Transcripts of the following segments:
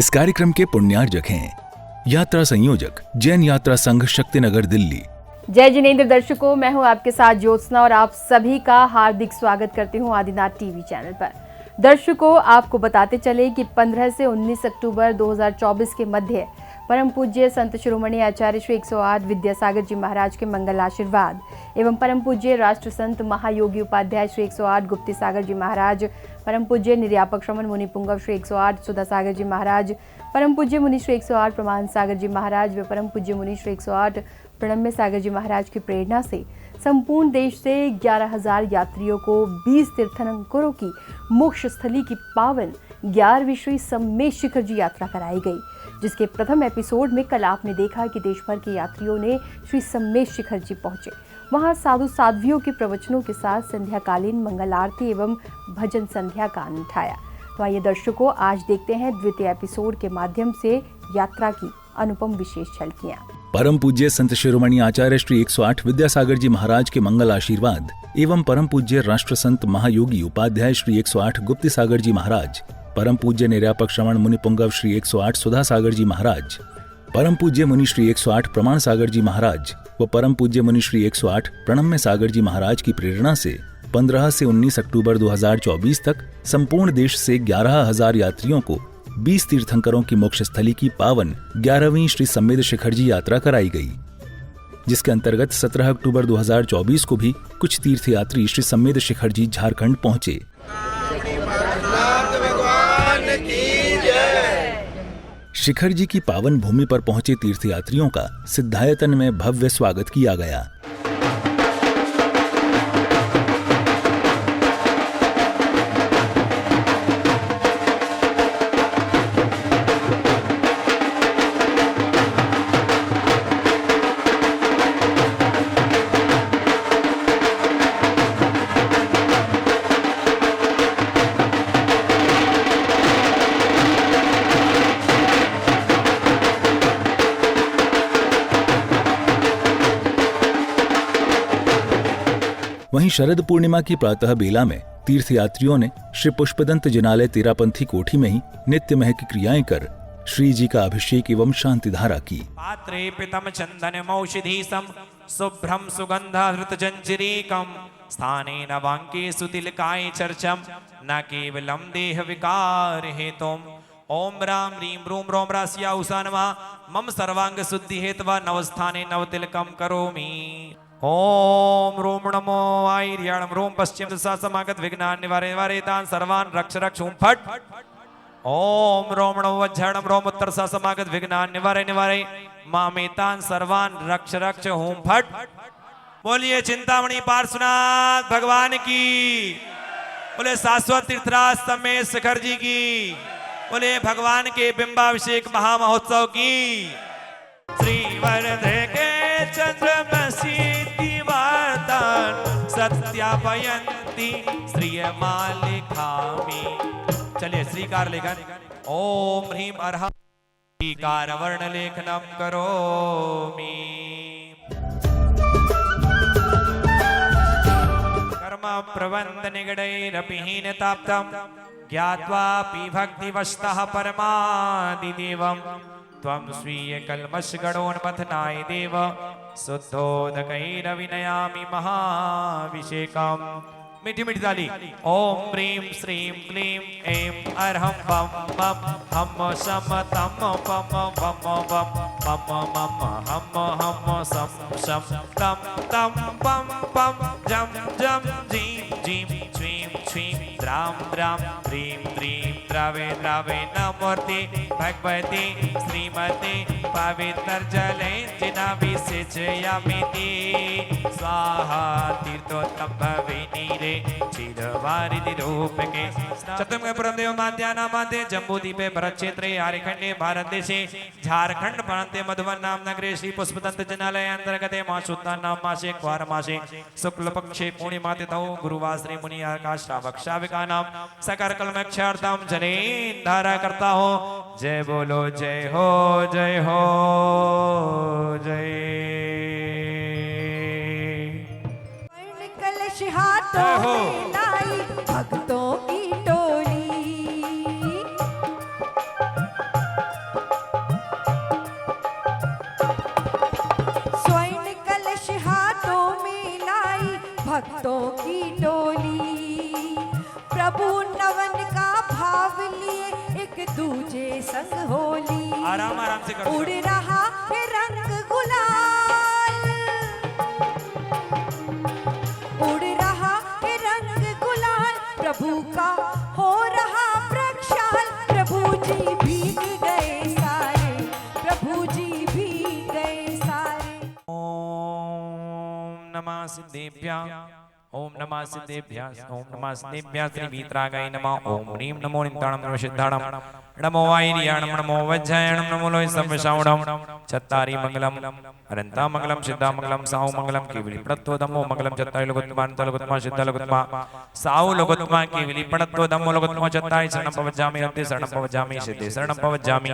इस कार्यक्रम के पुण्यार्जक हैं यात्रा संयोजक जैन यात्रा संघ शक्तिनगर दिल्ली। जय जिनेंद्र दर्शकों, मैं हूं आपके साथ ज्योत्सना और आप सभी का हार्दिक स्वागत करती हूं आदिनाथ टीवी चैनल पर। दर्शकों, आपको बताते चले कि 15 से 19 अक्टूबर 2024 के मध्य परम पूज्य संत शिरोमणि आचार्य श्री 108 विद्यासागर जी महाराज के मंगल आशीर्वाद एवं परम पूज्य राष्ट्र संत महायोगी उपाध्याय श्री 108 गुप्ती सागर जी महाराज, परम पूज्य निर्यापक श्रमण मुनि पुंगव श्री 108 सुधा सागर जी महाराज, परम पूज्य मुनि श्री 108 प्रमाण सागर जी महाराज व परम पूज्य मुनि श्री 108 प्रणम्य सागर जी महाराज की प्रेरणा से संपूर्ण देश से 11,000 यात्रियों को 20 तीर्थंकरों की मोक्ष स्थली की पावन 11वीं श्री सम्मेद शिखर जी यात्रा कराई गई, जिसके प्रथम एपिसोड में कल आपने देखा कि देश भर के यात्रियों ने श्री सम्मेद शिखर जी पहुंचे। वहां साधु साध्वियों के प्रवचनों के साथ संध्याकालीन मंगल आरती एवं भजन संध्या का आनंद उठाया। तो आइए दर्शकों, आज देखते हैं द्वितीय एपिसोड के माध्यम से यात्रा की अनुपम विशेष झलकियां। परम पूज्य संत शिरोमणि आचार्य श्री 108 विद्यासागर जी महाराज के मंगल आशीर्वाद एवं परम पूज्य राष्ट्र संत महायोगी उपाध्याय श्री 108 गुप्ती सागर जी महाराज, परम पूज्य निर्यापक श्रमण मुनि पुंगव श्री 108 सुधा सागर जी महाराज, परम पूज्य मुनि श्री 108 प्रमाण सागर जी महाराज व परम पूज्य मुनि श्री 108 प्रणम्य सागर जी महाराज की प्रेरणा से 15 से 19 अक्टूबर 2024 तक संपूर्ण देश से 11,000 यात्रियों को 20 तीर्थंकरों की मोक्ष स्थली की पावन 11वीं श्री सम्मेद शिखर जी यात्रा कराई गई, जिसके अंतर्गत 17 अक्टूबर 2024 को भी कुछ तीर्थयात्री श्री सम्मेद शिखर जी झारखंड पहुंचे। शिखर जी की पावन भूमि पर पहुंचे तीर्थयात्रियों का सिद्धायतन में भव्य स्वागत किया गया। वहीं शरद पूर्णिमा की प्रातः बेला में तीर्थयात्रियों ने श्री पुष्पदंत जिनालय तेरापंथी कोठी में ही नित्य महक क्रियाएं कर श्री जी का अभिषेक एवं शांति धारा की। पात्रे पितम चंदनमौषधीसं शुभ्रं सुगंधाधृतजंजिरीकं स्थाने नवांके सुतिलकाय चर्चम न केवलं देह विकार हेतुम। ओम राम ह्रीं रूम रोम रास्या उषानमा मम सर्वांग शुद्धि हेतवा नवस्थाने नवतिलकम करोमि। ओम रोम नमो आयर्याणम रोम पश्चिम दिशा समागत विघ्नान् निवारयतान् सर्वान् रक्ष रक्ष हुं फट। ओम रोम नमो वज्रणम रोम उत्तर सा समागत विघ्नान् निवारय मामेतान् सर्वान् रक्ष रक्ष हुं फट। बोलिए चिंतामणि पार्श्वनाथ भगवान की, बोले शाश्वत तीर्थराज सम्मेद शिखर जी की, बोले भगवान के बिंबाभिषेक महामहोत्सव की। श्री वरदे के चंद्रमसी सत्यापयन्ति श्रियमालिखामि। चलिए श्रीकार लेखन। ओम ह्रीं अर्हा श्रीकार वर्ण लेखनम करोमि। कर्म प्रबंध निगडैरपि हीनताप्तं ज्ञात्वापि भक्तिवशतः परमादिदेवं त्वं स्वीय कल्मषगणोन्मथनाय देव शुद्धोदकैरविनयामि महाभिषेकम्। मीठी मीठी ताली। ओम प्रीम श्रीम क्लीम ऐं अर्हं बम बम हम शम तम पम बम बम मम मम हम सम शम तम तम पम पम जम जम जीम जीम छ्वीं छ्वीं द्राम द्राम द्रीं द्रीं द्रावे द्रावे नमोर्ते भगवते श्रीमते पवित्र जले जिनाभिषेचयामि ते स्वाहा तीर्थोत्तम भवेनीरे चिरवारिधि रूपके। चतुर्मुख परमदेव माध्यानामाते जम्बूद्वीपे भरत क्षेत्रे आर्यखंडे भारत देशे झारखंड प्रांते मधुबन नाम नगरे श्री पुष्पदंत जिनालय अंतर्गते मासोत्तर नाम मासे क्वार मासे शुक्ल पक्षे पूर्णिमा तिथौ गुरुवार श्री मुनि आकाश श्रावक श्राविका नाम सकर कलमक्षार्थम जने धारा करता हो। जय बोलो जय हो जय हो जय। कलश हाथों में लाई भक्तों की टोली, भक्तों की टोली, प्रभु नवन का भाव लिए एक दूजे संग होली। आराम आराम से करो। उड़ रहा है रंग गुलाल, उड़ रहा है रंग गुलाल, प्रभु का हो रहा प्रक्षाल। प्रभु जी भीग गए सारे, प्रभु जी भीग गए सारे। ओम नमः सिद्धेभ्यः, ओम नमः सिद्धेभ्यः, ओम नमः सिद्धेभ्यः। श्री वीतरागाय नमः। ओम ह्रीं नमो नित्याणं नमो सिद्धाणं, नमो वायरियाणं, नमो वज्रायणं, नमो लोय सर्वशावणं। चत्तारि मंगलम अनंता मंगलम सिद्धा मंगलम साहु मंगलम केवली पड़त्तो धम्मो मंगलम चत्तारि लोकोत्तमा अनंता लोकोत्तमा सिद्धा लोकोत्तमा साहु लोकोत्तमा केवली पड़त्तो धम्मो लोकोत्तमा चत्तारि शरणं पवज्जामि अद्य शरणं पवज्जामि सिद्धे शरणं पवज्जामि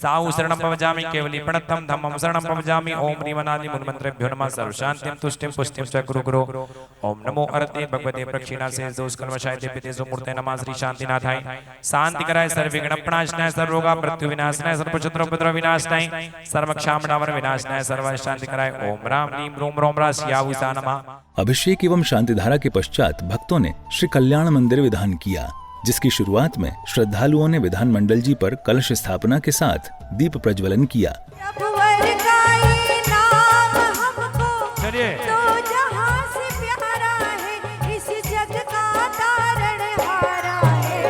साहु शरणं पवज्जामि केवली पड़त्तं धम्मं शरणं पवज्जामि। ओम ह्रीमनादि मूलमंत्रेभ्यो नमः। सर्वशान्तिं तुष्टिं पुष्टिं च कुरु गुरो। ओम नमो अरते भगवते प्रक्षिणासे दोषकल्मषाय देवतेषु मूर्ते नमः। श्री शांतिनाथाय शांति कराय सर्वविघ्न प्रणाशनाय सर्वरोगा मृत्यु विनाशनाय सर्वशत्रुपद्रव विनाशनाय सर्वक्षामणावर विनाशनाय सर्व शांति कराय। ओम राम ह्रीं रोम रोम रा सियावुसा नमः। अभिषेक एवं शांतिधारा के पश्चात भक्तों ने श्री कल्याण मंदिर विधान किया, जिसकी शुरुआत में श्रद्धालुओं ने विधान मंडल जी पर कलश स्थापना के साथ दीप प्रज्वलन किया। प्रभुवर का ये नाम हमको चलिए। तो जहां से प्यारा है, इस जग का तारणहारा है।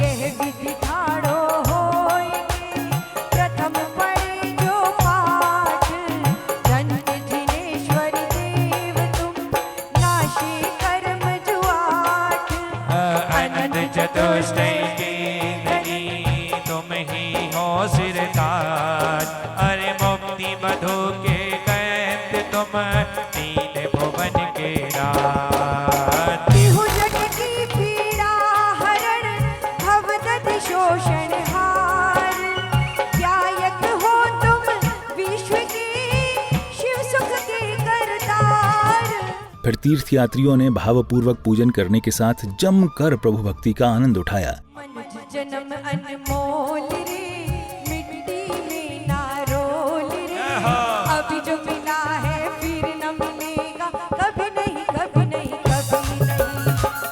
यह विधि ठाड़ो होएंगे, प्रथम पढ़े जो पाठ। धन्य जिनेश्वर देव तुम, नाशे कर्म जुआठ। अनंत चतुष्टय के धनी तुम ही हो सिरताज। अरे मुक्ति मधु के कैद तुम, नील भुवन के राज। तिहु जग की पीड़ा हरण, भवदति शोषण हार। व्यायक हो तुम विश्व के, शिव सुख के करतार। फिर तीर्थयात्रियों ने भावपूर्वक पूजन करने के साथ जमकर प्रभु भक्ति का आनंद उठाया। मनुज जन्म अनमोल रे, मिट्टी में ना रोल रे। अभी जो मिला है फिर न मिलेगा, कभी नहीं कभी नहीं कभी नहीं।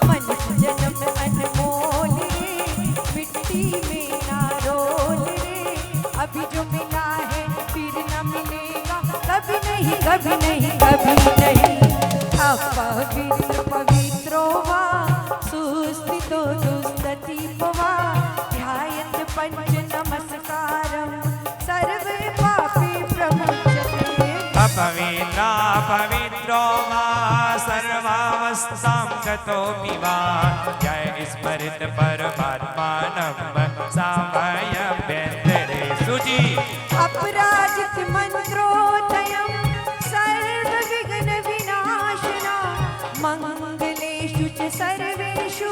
मनुज जन्म अनमोल रे, मिट्टी में ना रोल रे। अभी जो मिला है फिर न मिलेगा, कभी नहीं कभी नहीं कभी नहीं। अपवित्र पवित्रो वा, सुस्थितो दुस्ततीपो वा। ध्यायत पंच नमस्कारं, सर्वे पापी प्रमुच्यते। अपवित्रा पवित्रो वा, सर्वावस्थां गतोऽपि वा। जय स्मरित परमात्मानं, सामयभ्यन्तरेषु जी। अपराजित मंत्रोदयं, सर्वविघ्न विनाशना। मंगलेषु च सर्वेषु,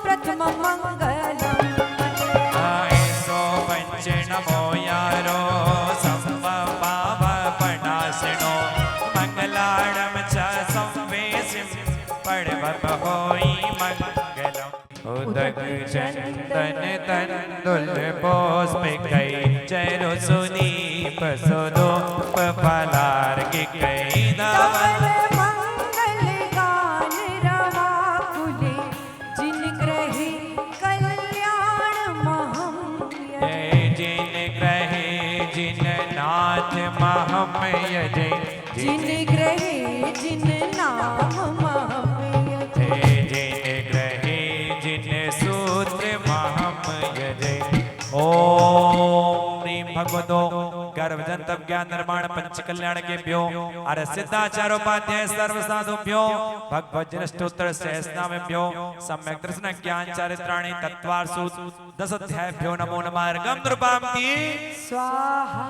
प्रथमं मंगलम्। ऐसो पंच नमो यारो, संभवावपनाशिनो। मंगलाणं च संवेशिं, पड़वप होई मंगलम्। उदक चंदन तंदुल पुष्पिकै, चरु सुदीप सुधूप फलार्घिकै नमः। धवल मंगल गान रवा कुले, जिन ग्रहे कल्याण महम्य। जय जिन ग्रहे जिन नाथ महमय जय। जिन ग्रहे जिन नाम महम्य। जय जिन ग्रहे जिन सूत्र महमय जय। ओम ह्रीं भगवतो गर्भजंतव ज्ञान निर्माण पंच कल्याण के भ्यो अर सिद्धाचारोपाध्याय सर्व साधुभ्यो भगवत स्तोत्र सहस्रनामेभ्यो सम्यक दर्शन ज्ञान चारित्राणि तत्वार्षु 10 अध्यायभ्यो नमो नमः। अर्घं नृपांति स्वाहा।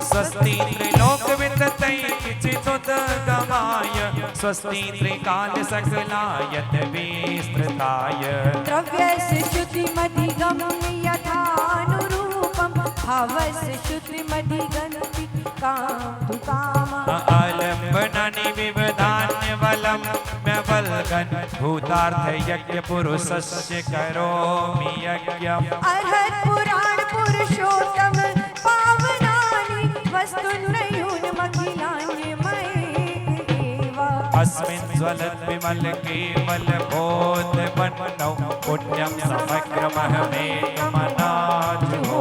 स्वस्ति त्रिलोक विततै चितोदगमाय, स्वस्ति त्रिकाल सकलायत विस्तृताय। द्रव्यस्य शुद्धिमधिगम्य यथानुरूपं, भावस्य शुद्धिमधिगन्ति कान्तु कामः। आलम्बनानि विवधान्यवलं म्यवल्गन्, भूतार्थ यज्ञ पुरुषस्य करोमि यज्ञम्। अर्हत् पुराण पुरुषोत्तम पावनानि, वस्तुन्नयूनमखिलान्यमयेव। अस्मिन् ज्वलत् विमल केवल बोध मन्नो पुण्यं समग्रमहमेकमनाजुहो।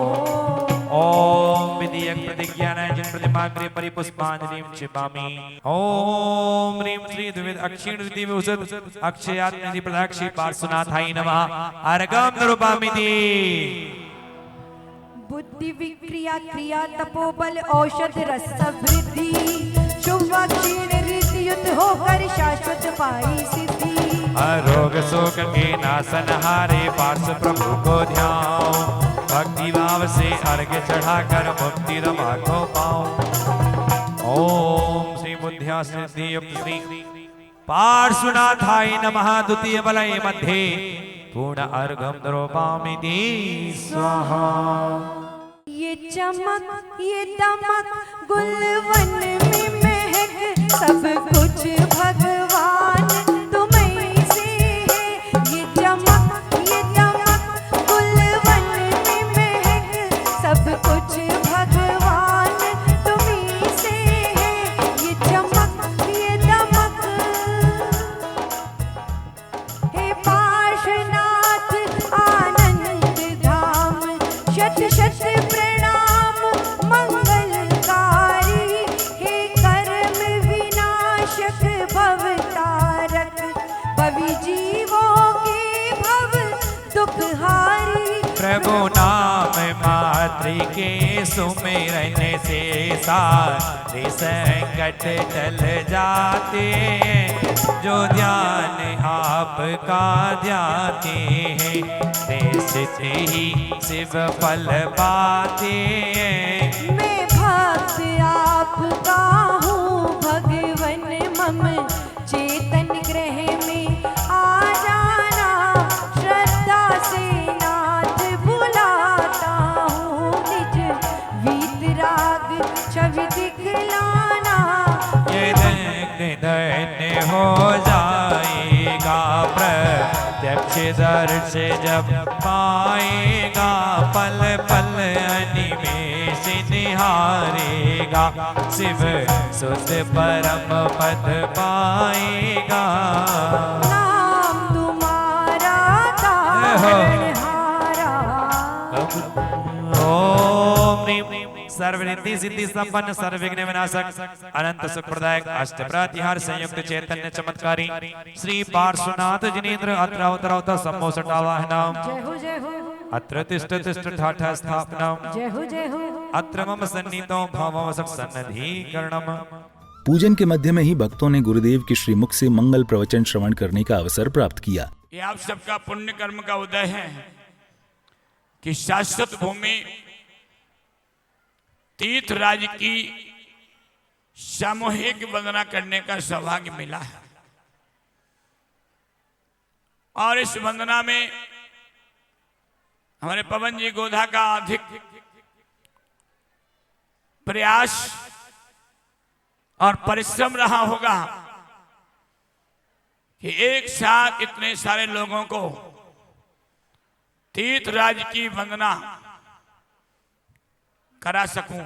ओम विधियक प्रतिज्ञानाय प्रतिमाग्रे परिपुष्पांजलिं क्षिपामि। ओम ह्रीं श्री द्विविध अक्षीण विधि विभूषित अक्षयात्मनिधि प्रदाक्षी पार्श्वनाथाय नमः। अर्घं निरूपयामि। बुद्धि विक्रिया क्रिया तपोबल औषध रस वृद्धि शुभाक्षीण रीति युद्ध होकर शाश्वत पाई सिद्धि। रोग शोक के नाशन हारे पार्श्व प्रभु को ध्याओ। भक्ति भाव से अर्घ चढ़ाकर मुक्ति रमा को पाओ। ओम श्री बुद्धिया सिद्धि युक्त श्री पार्श्वनाथाय नमः। द्वितीय वलय मध्ये पूर्ण अर्घं निरूपयामि स्वाहा। ये चमक ये दमक गुलवन में महक सब कुछ भगवान तुम्हीं से है। ये चमक ये दमक गुलवन में महक सब कुछ भगवान तुम्हीं से है। ये चमक ये दमक हे पार्श्वनाथ आनंद धाम शत शत प्रणाम मंगलकारी। हे कर्म विनाशक भवतारक भवि जीवों के भव दुखहारी। प्रभु नाम मात्र के सुमिरन से सारे संकट टल जाते हैं। जो ध्यान आपका ध्याते हैं निश्चित ही शिव फल पाते हैं। मैं भक्त आपका हूँ भगवन मम चेतन ग्रह में आ जाना। श्रद्धा से नाथ बुलाता हूँ निज वीतराग छवि दिखलाना। ये धन्य हो जाएगा प्रत्यक्ष दर्श जब पाएगा। पल पल अनिमेष निहारेगा शिव सुध परम पद पाएगा। नाम तुम्हारा तारणहारा। ओम ह्रीं सर्वरिद्धि सिद्धि संपन्न सर्वविघ्न विनाशक अनंत सुख प्रदायक अष्ट प्रतिहार संयुक्त चैतन्य चमत्कारी श्री पार्श्वनाथ जिनेन्द्र अत्र अवतरवत सम्मोषटावाहनम्। जय हो जय हो अत्र तिष्ठ तिष्ठ ठाठ स्थापनम्। जय हो जय हो। अत्र मम सन्निहितो भवम सन्निधिकरणम्। पूजन के मध्य में ही भक्तों ने गुरुदेव के श्रीमुख से मंगल प्रवचन श्रवण करने का अवसर प्राप्त किया। ये आप सबका पुण्य कर्म का उदय है कि शाश्वत भूमि तीर्थराज की सामूहिक वंदना करने का सौभाग्य मिला है। और इस वंदना में हमारे पवन जी गोधा का अधिक प्रयास और परिश्रम रहा होगा कि एक साथ इतने सारे लोगों को तीर्थराज की वंदना करा सकूं।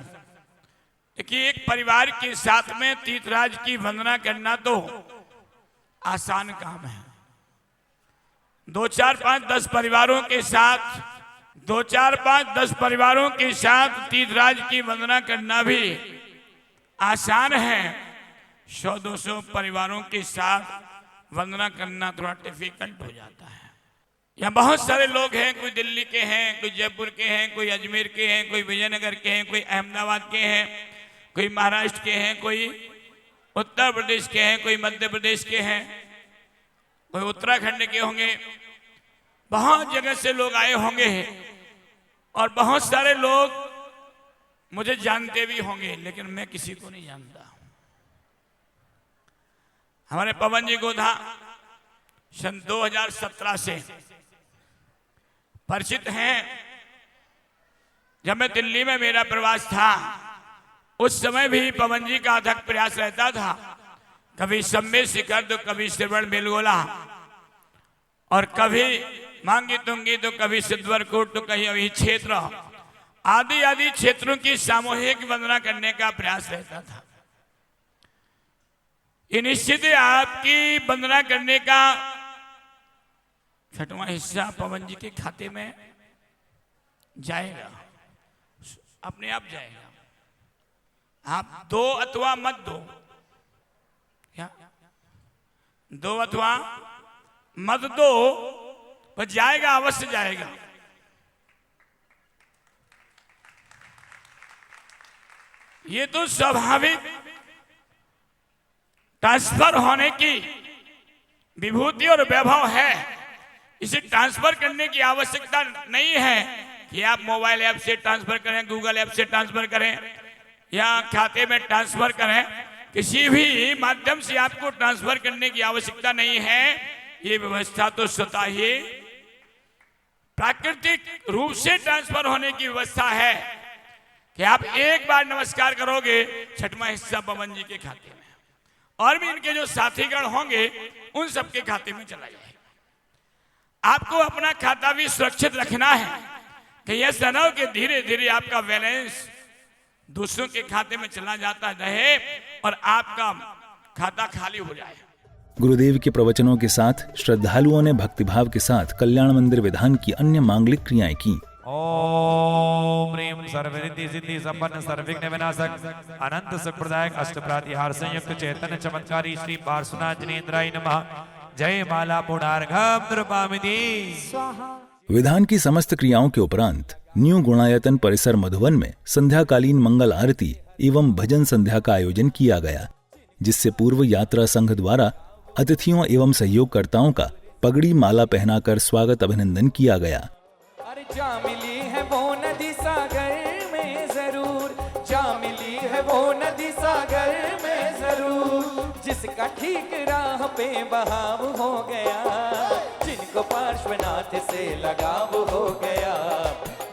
देखिए एक परिवार के साथ में तीर्थराज की वंदना करना तो आसान काम है। 2 4 5 10 परिवारों के साथ 2 4 5 10 परिवारों के साथ तीर्थराज की वंदना करना भी आसान है। 100-200 परिवारों के साथ वंदना करना थोड़ा डिफिकल्ट हो जाता है। यहाँ बहुत सारे लोग हैं, कोई दिल्ली के हैं, कोई जयपुर के हैं, कोई अजमेर के हैं, कोई विजयनगर के हैं, कोई अहमदाबाद के हैं, कोई महाराष्ट्र के हैं, कोई उत्तर प्रदेश के हैं, कोई मध्य प्रदेश के हैं, कोई उत्तराखंड के होंगे। बहुत जगह से लोग आए होंगे और बहुत सारे लोग मुझे जानते भी होंगे, लेकिन मैं किसी को नहीं जानता। हमारे पवन जी गोधा सन 2017 से परिचित हैं। जब मैं दिल्ली में मेरा प्रवास था उस समय भी पवन जी का अथक प्रयास रहता था। कभी सम्मेद शिखर तो कभी श्रवण बेलगोला और कभी मांगी तुंगी तो कभी सिद्धवरकोट तो कहीं अभी क्षेत्र आदि आदि क्षेत्रों की सामूहिक वंदना करने का प्रयास रहता था। ये निश्चित है आपकी वंदना करने का 6वां हिस्सा पवन जी के खाते में जाएगा, अपने आप जाएगा। आप दो अथवा मत दो, क्या दो अथवा मत दो, पर जाएगा, अवश्य जाएगा। ये तो स्वाभाविक ट्रांसफर होने की विभूति और वैभव है। इसे ट्रांसफर करने की आवश्यकता नहीं है कि आप मोबाइल ऐप से ट्रांसफर करें, गूगल ऐप से ट्रांसफर करें या खाते में ट्रांसफर करें। किसी भी माध्यम से आपको ट्रांसफर करने की आवश्यकता नहीं है। ये व्यवस्था तो स्वतः ही प्राकृतिक रूप से ट्रांसफर होने की व्यवस्था है कि आप एक बार नमस्कार करोगे 6वां हिस्सा पवन जी के खाते में, और भी इनके जो साथीगण होंगे उन सबके खाते में चला जाएगा। आपको अपना खाता भी सुरक्षित रखना है कि यह सनव के धीरे धीरे आपका बैलेंस दूसरों के खाते में चला जाता रहे और आपका खाता खाली हो जाए। गुरुदेव के प्रवचनों के साथ श्रद्धालुओं ने भक्तिभाव के साथ कल्याण मंदिर विधान की अन्य मांगलिक क्रियाएं की। ओम ह्रीं सर्वरिद्धि सिद्धि संपन्न सर्वविघ्न विनाशक अनंत सुखप्रदायक अष्टप्रातिहार संयुक्त चैतन्य चमत्कारी श्री पार्श्वनाथ जिनेन्द्राय नमः। जय माला पुणार्घम नृपामिति। विधान की समस्त क्रियाओं के उपरांत न्यू गुणायतन परिसर मधुवन में संध्याकालीन मंगल आरती एवं भजन संध्या का आयोजन किया गया, जिससे पूर्व यात्रा संघ द्वारा अतिथियों एवं सहयोगकर्ताओं का पगड़ी माला पहनाकर स्वागत अभिनंदन किया गया। अरे जा मिली है वो नदी सागर में जरूर, जा मिली है वो नदी सागर में जरूर, जिसका ठीक राह पे बहाव हो गया, जिनको पार्श्वनाथ से लगाव हो गया,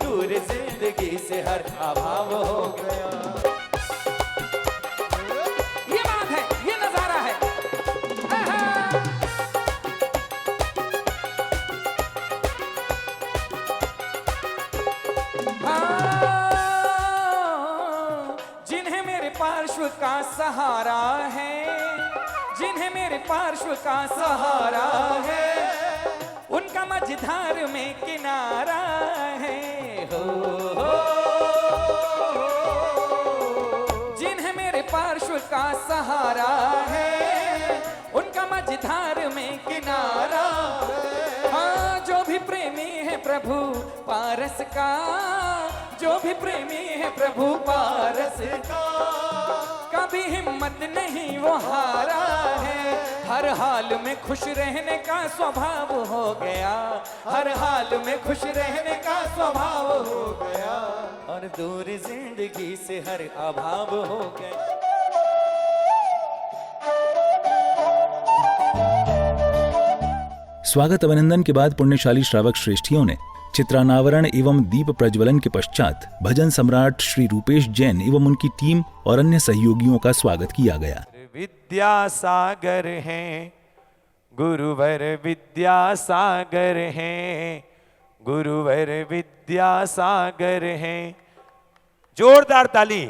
दूर जिंदगी से हर अभाव हो गया। ये बात है, ये नजारा है। जिन्हें मेरे पार्श्व का सहारा है, जिन्हें मेरे पार्श्व का सहारा है, उनका मझधार में किनारा है। हो जिन्हें मेरे पार्श्व का सहारा है, उनका मझधार में किनारा। हाँ, जो भी प्रेमी है प्रभु पारस का, जो भी प्रेमी है प्रभु पारस का, कभी हिम्मत नहीं वो हारा है। हर हाल में खुश रहने का स्वभाव हो गया, हर हाल में खुश रहने का स्वभाव हो गया, और दूर जिंदगी से हर अभाव हो गया। स्वागत अभिनंदन के बाद पुण्यशाली श्रावक श्रेष्ठियों ने चित्रानावरण एवं दीप प्रज्वलन के पश्चात भजन सम्राट श्री रूपेश जैन एवं उनकी टीम और अन्य सहयोगियों का स्वागत किया गया। विद्यासागर हैं गुरुवर, विद्यासागर हैं गुरुवर, विद्यासागर हैं। जोरदार ताली।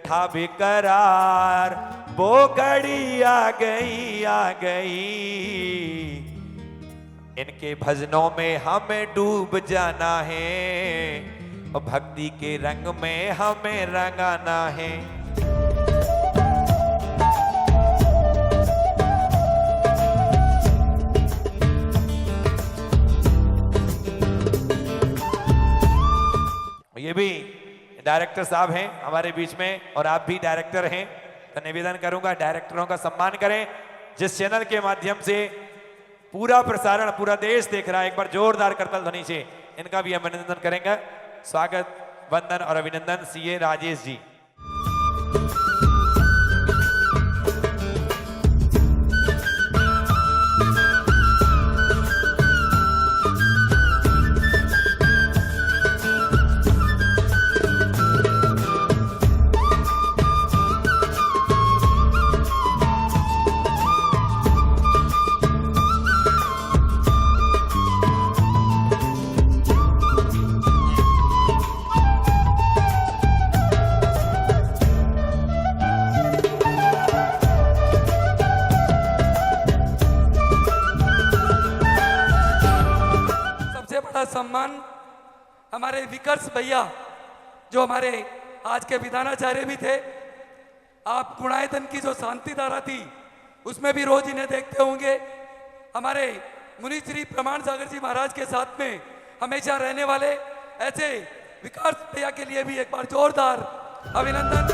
था बेकरार, वो घड़ी आ गई, आ गई। इनके भजनों में हमें डूब जाना है, और भक्ति के रंग में हमें रंगाना है। ये भी डायरेक्टर साहब हैं हमारे बीच में, और आप भी डायरेक्टर हैं, तो निवेदन करूंगा डायरेक्टरों का सम्मान करें। जिस चैनल के माध्यम से पूरा प्रसारण पूरा देश देख रहा है, एक बार जोरदार करताल ध्वनि से इनका भी अभिनंदन करेंगे। स्वागत, वंदन और अभिनंदन सीए राजेश जी। सम्मान हमारे विकर्ष भैया जो हमारे आज के विधानाचार्य भी थे, आप गुणायतन की जो शांति धारा थी उसमें भी रोज इन्हें देखते होंगे। हमारे मुनि श्री प्रमाण सागर जी महाराज के साथ में हमेशा रहने वाले ऐसे विकास भैया के लिए भी एक बार जोरदार अभिनंदन।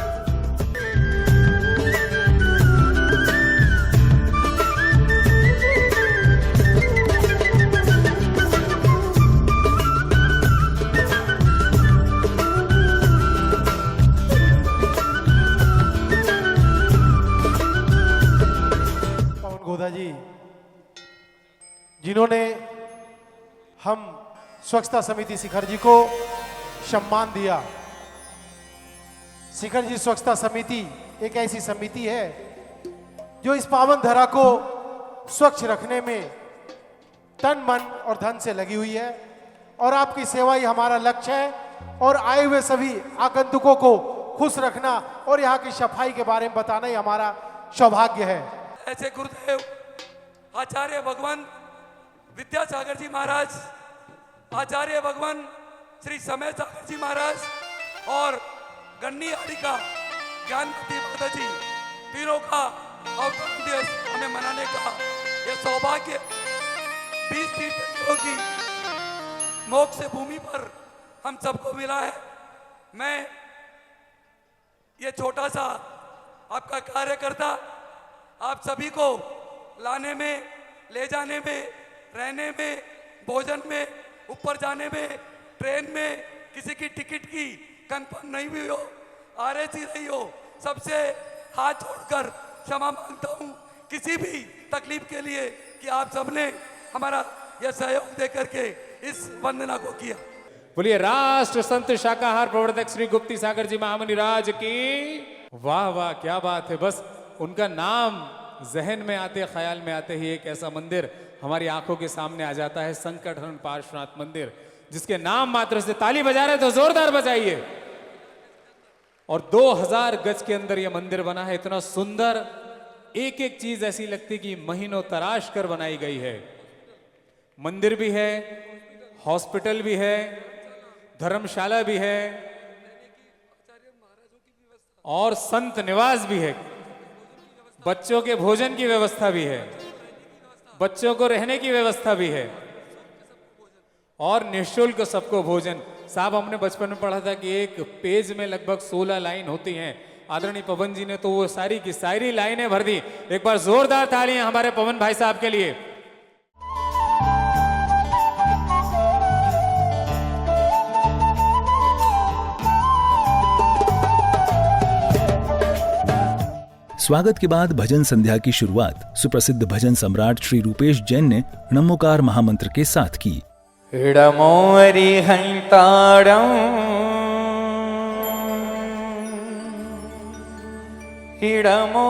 पवन गोदा जी जिन्होंने हम स्वच्छता समिति शिखर जी को सम्मान दिया। शिखर जी स्वच्छता समिति एक ऐसी समिति है जो इस पावन धरा को स्वच्छ रखने में तन मन और धन से लगी हुई है और आपकी सेवा ही हमारा लक्ष्य है और आए हुए सभी आगंतुकों को खुश रखना और यहाँ की सफाई के बारे में बताना ही हमारा सौभाग्य है। ऐसे गुरुदेव आचार्य भगवान विद्यासागर जी महाराज, आचार्य भगवान श्री समय सागर जी महाराज और गन्नी आदि का ज्ञानवती माता जी, तीनों का अवतरण दिवस हमें मनाने का यह सौभाग्य 20 तीर्थयात्रियों की मोक्ष भूमि पर हम सबको मिला है। मैं ये छोटा सा आपका कार्यकर्ता आप सभी को लाने में, ले जाने में, रहने में, भोजन में, ऊपर जाने में, ट्रेन में किसी की टिकट की कंफर्म नहीं हुई हो, RAC रही हो, सबसे हाथ जोड़कर क्षमा मांगता हूँ किसी भी तकलीफ के लिए कि आप सबने हमारा यह सहयोग दे करके इस वंदना को किया। बोलिए राष्ट्र संत शाकाहार प्रवर्तक श्री गुप्ती सागर जी महामुनि राज की। वाह वाह क्या बात है। बस उनका नाम जहन में आते, ख्याल में आते ही एक ऐसा मंदिर हमारी आंखों के सामने आ जाता है, संकटहरण पार्श्वनाथ मंदिर, जिसके नाम मात्र से ताली बजा रहे तो जोरदार बजाइए। और 2000 गज के अंदर यह मंदिर बना है, इतना सुंदर, एक एक चीज ऐसी लगती कि महीनों तराश कर बनाई गई है। मंदिर भी है, हॉस्पिटल भी है, धर्मशाला भी है और संत निवास भी है, बच्चों के भोजन की व्यवस्था भी है, बच्चों को रहने की व्यवस्था भी है और निःशुल्क सबको भोजन। साहब हमने बचपन में पढ़ा था कि एक पेज में लगभग 16 लाइन होती हैं। आदरणीय पवन जी ने तो वो सारी की सारी लाइनें भर दी। एक बार जोरदार तालियां हमारे पवन भाई साहब के लिए। स्वागत के बाद भजन संध्या की शुरुआत सुप्रसिद्ध भजन सम्राट श्री रूपेश जैन ने नमोकार महामंत्र के साथ की। इडमो अरिहंतारं इडमो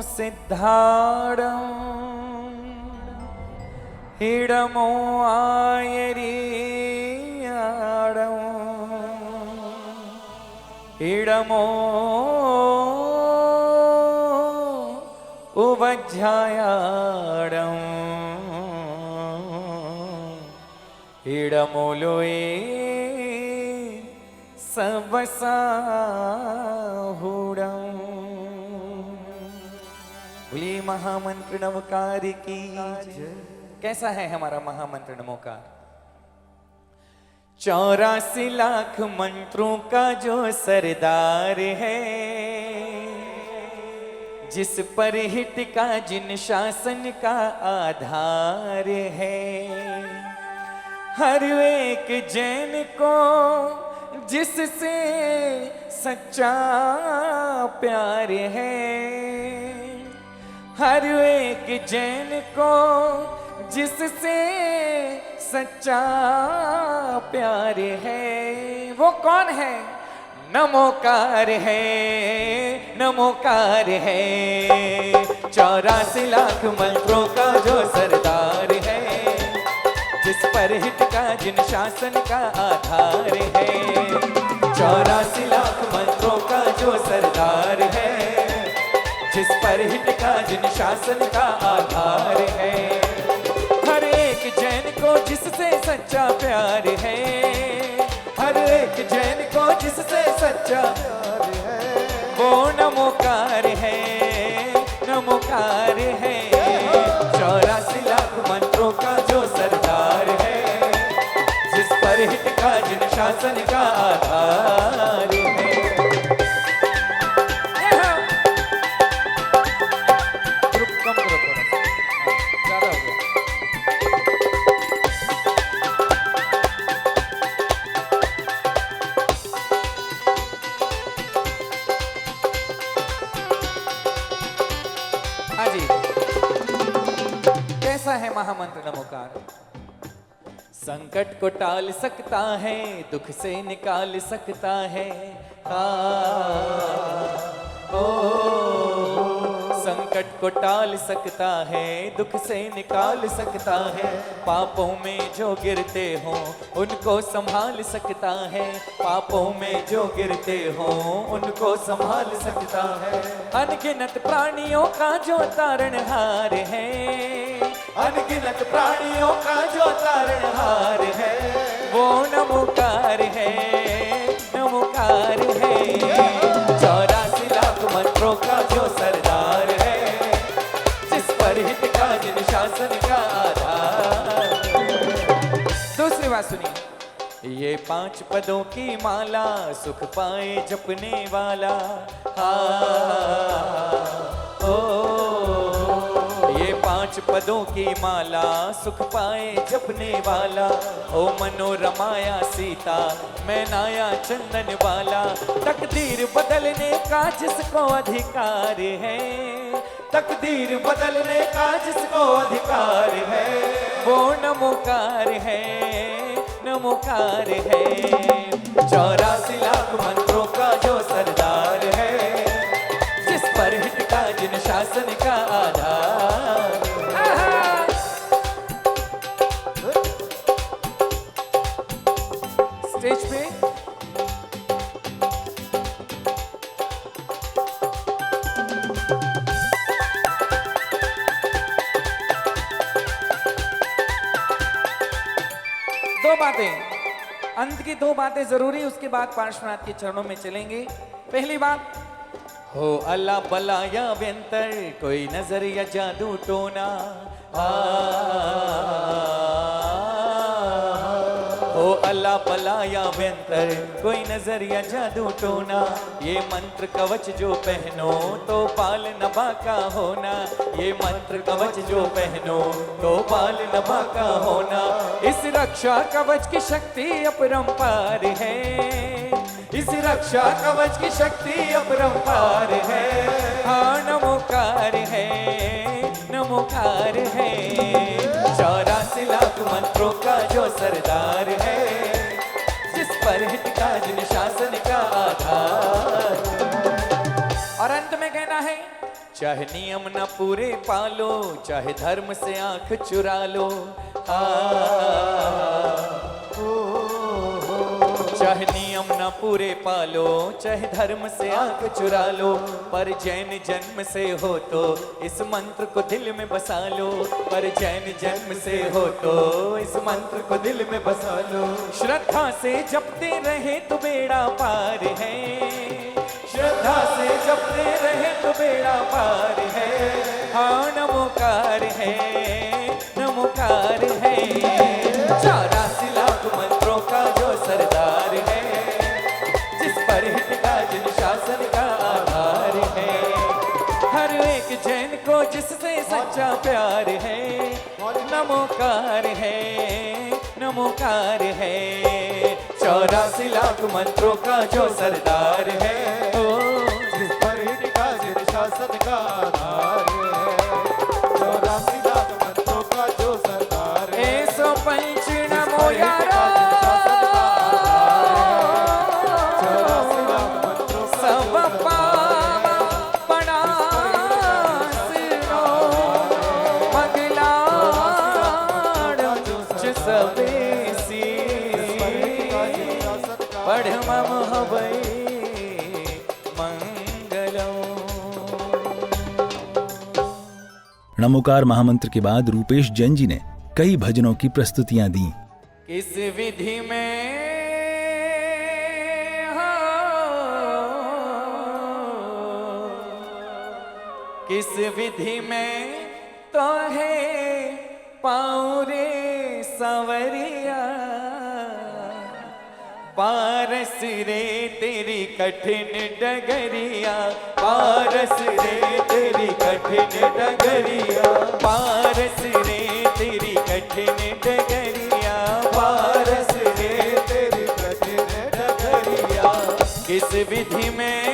सिद्धारं इडमो आयरियारं इडमो उवज्झायारं इडमोलोए सबसाहुरं। बोलिए महामंत्र नमोकार की जय। कैसा है हमारा महामंत्र नमोकार? 84 लाख मंत्रों का जो सरदार है, जिस पर हित का जिन शासन का आधार है, हर एक जैन को जिससे सच्चा प्यार है, हर एक जैन को जिससे सच्चा प्यार है, वो कौन है? नमोकार है, नमोकार है। 84 लाख मंत्रों का जो सरदार है, जिस पर हित का जिन शासन का आधार है। 84 लाख मंत्रों का जो सरदार है, जिस पर हित का जिन शासन का आधार है। हर एक जैन को जिससे सच्चा प्यार है, हर एक जैन को जिससे सच्चा प्यार है, वो नमोकार है, नमोकार है। 84 लाख मंत्रों का जो सरदार है, जिस पर हित का जिन शासन का आधार है। ग्रुप कम करो थोड़ा सा, ज्यादा हो गया। हाँ जी, कैसा है महामंत्र नमोकार? संकट को टाल सकता है, दुख से निकाल सकता है। संकट को टाल सकता है, दुख से निकाल सकता है। पापों में जो गिरते हो उनको संभाल सकता है, पापों में जो गिरते हो उनको संभाल सकता है। अनगिनत प्राणियों का जो तारणहार है, अनगिनत प्राणियों का जो तारणहार है, वो नमोकार है, नमोकार है। 84 लाख मंत्रों का जो सरदार है, जिस पर हित का जिन शासन का आधार। दूसरी बात सुनिए, ये 5 पदों की माला सुख पाए जपने वाला। ये 5 पदों की माला सुख पाए जपने वाला। ओ मनोरमाया सीता मैं नाया चंदन वाला। तकदीर बदलने का जिसको अधिकार है, तकदीर बदलने का जिसको अधिकार है, वो नमोकार है, नमोकार है। 84 लाख मंत्रों का जो सरदार है, जिस पर हित का जिन शासन का आधार। स्टेज पे दो बातें, अंत की 2 बातें जरूरी, उसके बाद पार्श्वनाथ के चरणों में चलेंगे। पहली बात, हो अल्लाह बला या व्यंतर कोई नजर या जादू टोना। हो अल्लाह बला या व्यंतर कोई नजर या जादू टोना। ये मंत्र कवच जो पहनो तो पाल नभा का होना। ये मंत्र कवच जो पहनो तो पाल नभा का होना। इस रक्षा कवच की शक्ति अपरंपार है, इस रक्षा कवच की शक्ति अपरंपार है। हाँ नमोकार है, नमोकार है। 84 लाख मंत्रों का जो सरदार है, जिस पर हित का जिन शासन का आधार। और अंत में कहना है, चाहे नियम न पूरे पालो, चाहे धर्म से आंख चुरा लो। चाहे नियम न पूरे पालो, चाहे धर्म से आंख चुरा लो, पर जैन जन्म से हो तो इस मंत्र को दिल में बसा लो। पर जैन जन्म से हो तो इस मंत्र को दिल में बसा लो। श्रद्धा से जपते रहे तो बेड़ा पार है, श्रद्धा से जपते रहे तो बेड़ा पार है। हाँ नमोकार है, नमोकार है। 84 लाख मंत्रों का जो सरदार है, जिस पर हित का जिन शासन का आधार है। हर एक जैन को जिससे सच्चा प्यार है, नमोकार है, नमोकार है। 84 लाख मंत्रों का जो सरदार है, जिस पर हित का जिन शासन का आधार है। 84 लाख मंत्रों का जो सरदार है। 105 नमो यारो, सब पाप पणासरो, मगला सबेसी पढ़ मम हवै मंगलम। नमोकार महामंत्र के बाद रूपेश जैन जी ने कई भजनों की प्रस्तुतियां दी। किस विधि में किस विधि में तो है पाऊं रे संवरिया, पारस रे तेरी कठिन डगरिया, पारस रे तेरी कठिन डगरिया, पारस रे तेरी कठिन डगरिया, पारस रे तेरी कठिन डगरिया। किस विधि में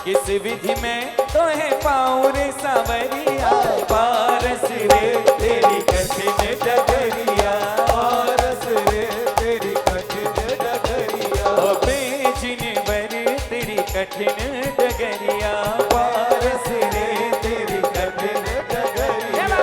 किस विधि में तो है पाऊं रे सांवरिया, पारस रे तेरी कठिन डगरिया, पारस रे तेरी कठिन डगरिया, बेजिन बर तेरी कठिन डगरिया, पारस रे तेरी कठिन डगरिया।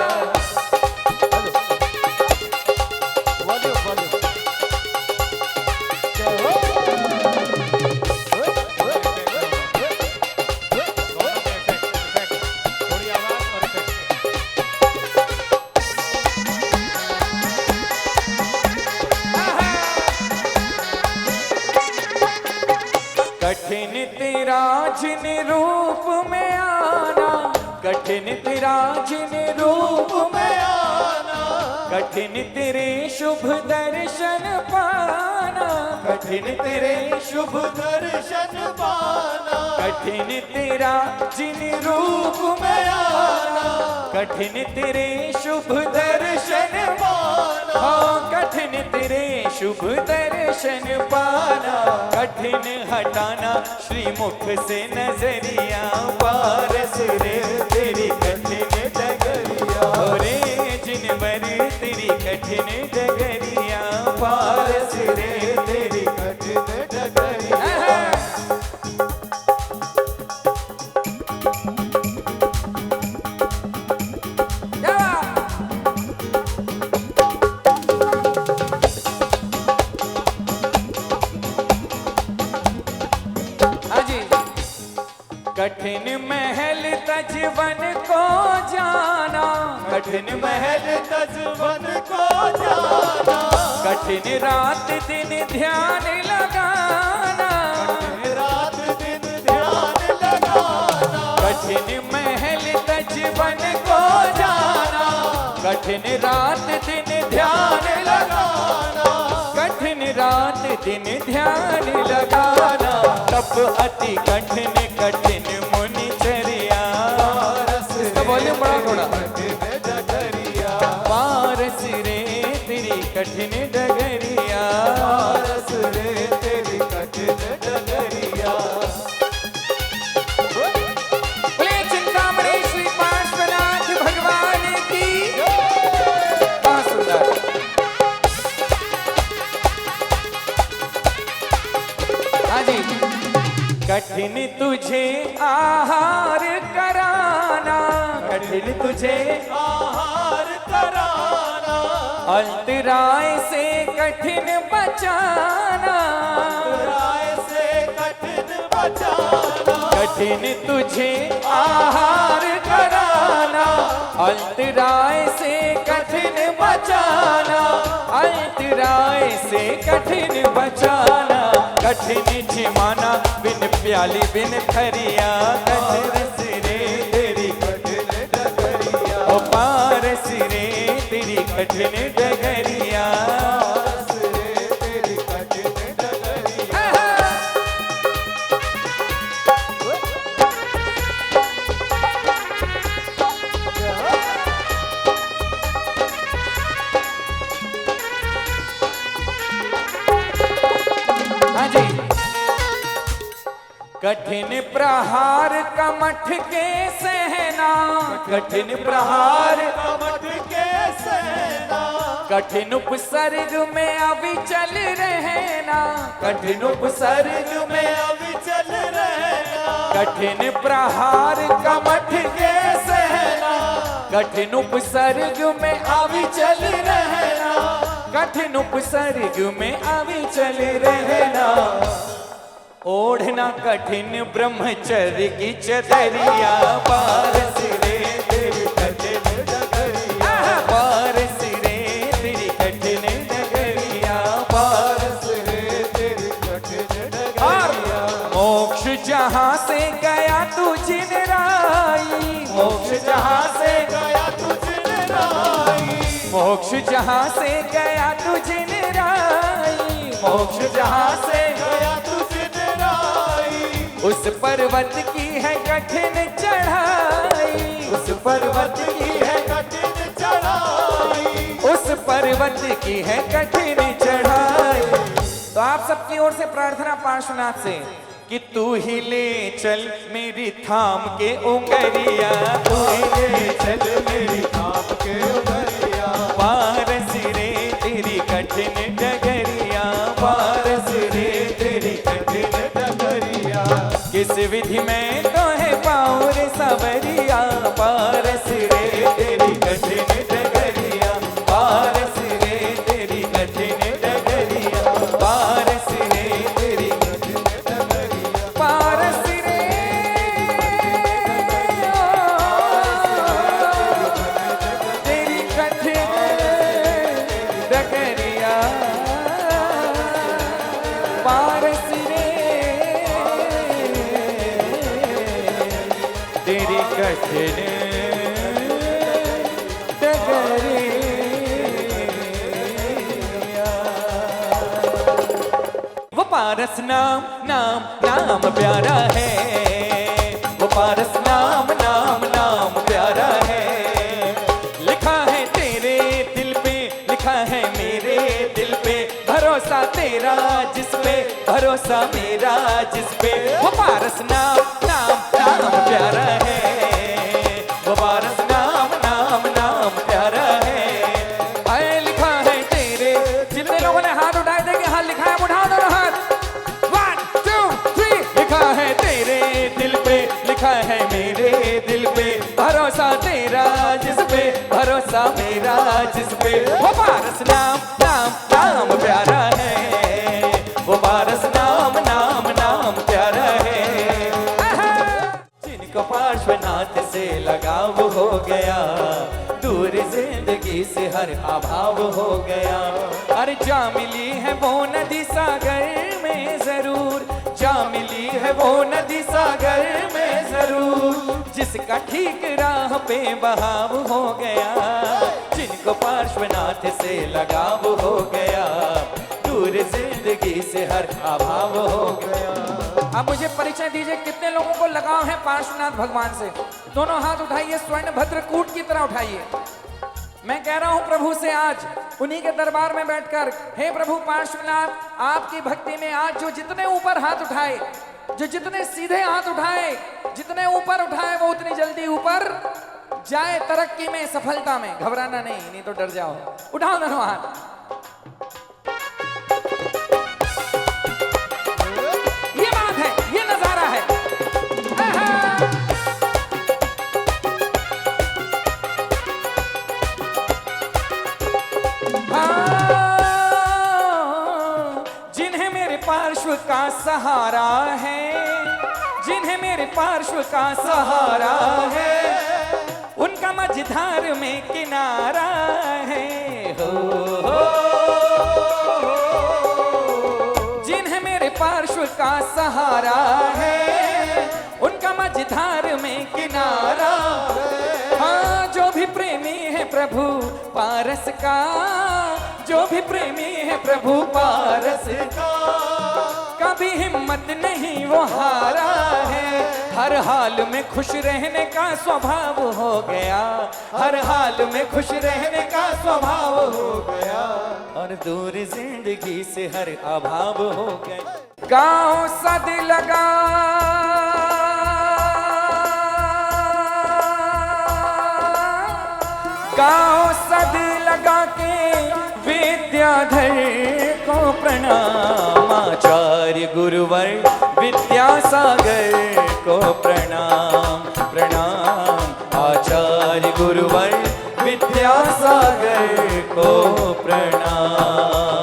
कठिन तेरा जिन रूप में आना, कठिन तेरा जिन रूप में आना, कठिन तेरे शुभ दर्शन पाना, कठिन तेरे शुभ दर्शन पाना, कठिन तेरा जिन रूप में आना, कठिन तेरे शुभ दर्शन पाना, हाँ कठिन तेरे शुभ दर्शन पाना, कठिन हटाना श्रीमुख से नजरिया, पारस रे तेरी कठिन डगरिया, रे जिन बर तेरी कठिन डगरिया, पारस रे तेरी कठिन डगरिया। कठिन महल तजवन को जाना, कठिन महल तजवन को जाना, कठिन रात दिन ध्यान लगाना, कठिन रात दिन ध्यान लगाना, कठिन महल तजवन को जाना, कठिन रात दिन ध्यान लगाना, कठिन रात दिन ध्यान लगाना, तप अति कठिन कठिन मुनिचर्या, इसका वॉल्यूम बढ़ा थोड़ा, पारस रे तेरी कठिन डगरिया, पारस रे तेरी कठिन डगरिया। बोले चिंतामणि श्री पार्श्वनाथ भगवान की। बहुत सुंदर। हाँ जी। कठिन तुझे आहार कराना, कठिन तुझे आहार कराना, अंतराय से कठिन बचाना, अंतराय से कठिन बचाना, कठिन तुझे आहार कराना, अंतराय से कठिन बचाना, अंतराय से कठिन बचाना, कठिन छिमाना बिन प्याली बिन थरिया, कठिन सिरे तेरी कठिन डगरिया, ओ पारस रे तेरी कठिन डगरिया, पारस रे तेरी कठिन डगरिया। हाँ जी। कठिन प्रहार कमठ के सहना, कठिन प्रहार कमठ के सहना, कठिन उपसर्ग में अविचल रहना, कठिन उपसर्ग में अविचल रहना, कठिन प्रहार कमठ के सहना, कठिन उपसर्ग में अविचल रहना, कठिन उपसर्ग में अविचल रहना, ओढ़ना कठिन ब्रह्मचर्य की चदरिया, पारस रे तेरी जहाँ से गया तू जिनराई, मोक्ष जहाँ से गया तू जिनराई, मोक्ष जहाँ से गया तू जिनराई, मोक्ष जहाँ से गया तू जिनराई। उस पर्वत की है कठिन चढ़ाई, उस पर्वत की है कठिन चढ़ाई, उस पर्वत की है कठिन चढ़ाई। तो आप सबकी ओर से प्रार्थना पार्श्वनाथ से कि तू ही ले चल मेरी थाम के उंगरिया, तू ही ले चल मेरी थाम के उंगरिया, पारस रे तेरी कठिन डगरिया, पारस रे तेरी कठिन डगरिया। किस विधि में तो है पाऊं रे सवरिया, पारस रे तेरी कठिन डगरिया, पारस रे तेरी कठिन डगरिया, पारस रे तेरी कठिन डगरिया, पारस रे तेरी कठिन डगरिया, पारस रे तेरी कठिन वो पारस नाम नाम नाम प्यारा है, वो पारस नाम नाम नाम प्यारा है। लिखा है तेरे दिल पे, लिखा है मेरे दिल पे, भरोसा तेरा जिस पे, भरोसा मेरा जिस पे। वो पारस नाम नाम नाम प्यारा है, वो पारस नाम नाम नाम प्यारा है। आए लिखा है तेरे, जितने लोगों ने हाथ उठाए थे कि हाथ लिखा है उठा दो हाथ, 1 2 3। लिखा है तेरे दिल पे, लिखा है मेरे दिल पे, भरोसा तेरा जिस पे, भरोसा मेरा जिस पे। वो पारस नाम नाम नाम प्यारा है, वो पारस नाम नाम नाम प्यारा है। जिनको पार्श्वनाथ से लगाव हो गया, दूर जिंदगी से हर अभाव हो गया। अरे जा मिली है वो नदी सागर में जरूर, जा मिली है वो नदी सागर में जरूर, जिसका ठीक राह पे बहाव हो गया। जिनको पार्श्वनाथ से लगाव हो गया, दूर जिंदगी से हर अभाव हो गया। अब मुझे परिचय दीजिए, कितने लोगों को लगाव है पार्श्वनाथ भगवान से? दोनों हाथ उठाइए, स्वर्ण भद्र कूट की तरह उठाइए। मैं कह रहा हूं प्रभु से आज उन्हीं के दरबार में बैठकर, हे प्रभु पार्श्वनाथ, आपकी भक्ति में आज जो जितने ऊपर हाथ उठाए, जो जितने सीधे हाथ उठाए, जितने ऊपर उठाए, वो उतनी जल्दी ऊपर जाए तरक्की में, सफलता में। घबराना नहीं तो डर जाओ। उठाओ दोनों हाथ। ये बात है, ये नजारा है। जिन्हें मेरे पार्श्व का सहारा है, जिन्हें मेरे पार्श्व का सहारा है, उनका मझधार में किनारा है। हो जिन्हें मेरे पार्श्व का सहारा है, उनका मझधार में किनारा। हाँ, जो भी प्रेमी है प्रभु पारस का, जो भी प्रेमी है प्रभु पारस का, कभी हिम्मत नहीं वो हारा है। हर हाल में खुश रहने का स्वभाव हो गया, हर हाल में खुश रहने का स्वभाव हो गया, और दूर जिंदगी से हर अभाव हो गया। गाँव सद लगा गाँव सद लगा के विद्याधर को प्रणाम, आचार्य गुरुवर विद्यासागर को प्रणाम प्रणाम, आचार्य गुरुवर विद्यासागर को प्रणाम।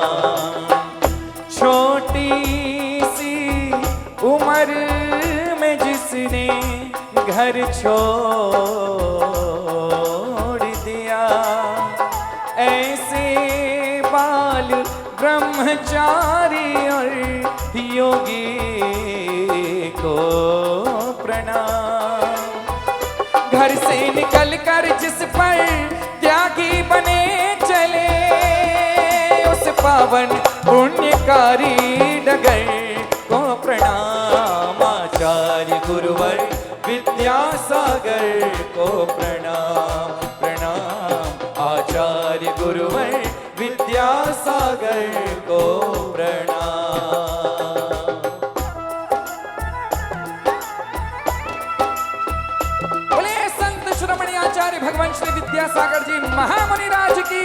छोटी सी उम्र में जिसने घर छोड़ दिया, ऐसे बाल ब्रह्मचारी और योगी को प्रणाम। घर से निकल कर जिस पर त्यागी बने चले, उस पावन पुण्यकारी डगर को प्रणाम। आचार्य गुरुवर विद्यासागर को प्रणाम प्रणाम। आचार्य गुरुवर विद्यासागर को प्रणाम। बोले संत शिरोमणि आचार्य भगवान श्री विद्यासागर जी महामुनि राज की।